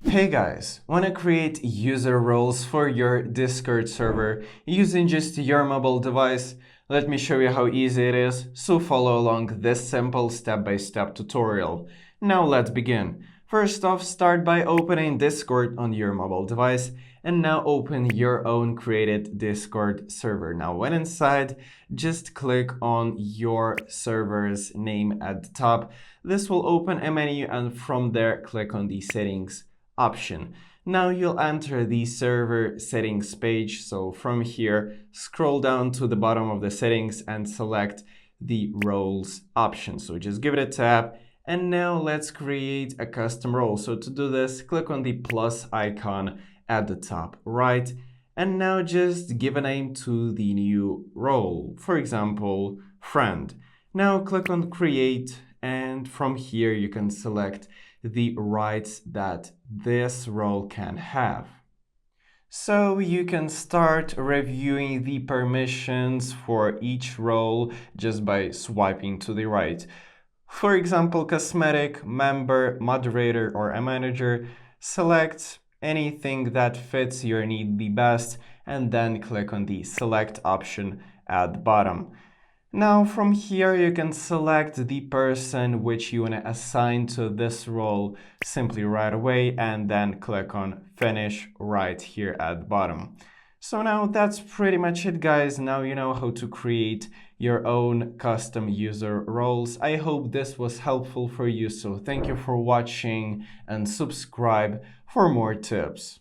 Hey guys, wanna create user roles for your Discord server using just your mobile device? Let me show you how easy it is, so follow along this simple step-by-step tutorial. Now let's begin. First off, start by opening Discord on your mobile device, and now open your own created Discord server. Now when inside, just click on your server's name at the top. This will open a menu, and from there click on the settings option. Now you'll enter the server settings page. So from here, scroll down to the bottom of the settings and select the roles option. So just give it a tap. And now let's create a custom role. So to do this, click on the plus icon at the top right. And now just give a name to the new role. For example, friend. Now click on create, and from here you can select the rights that this role can have. So you can start reviewing the permissions for each role just by swiping to the right. For example, cosmetic, member, moderator, or a manager. Select anything that fits your need the best and then click on the select option at the bottom. Now from here you can select the person which you want to assign to this role simply right away and then click on finish right here at the bottom. So now that's pretty much it, guys. Now you know how to create your own custom user roles. I hope this was helpful for you, so thank you for watching and subscribe for more tips.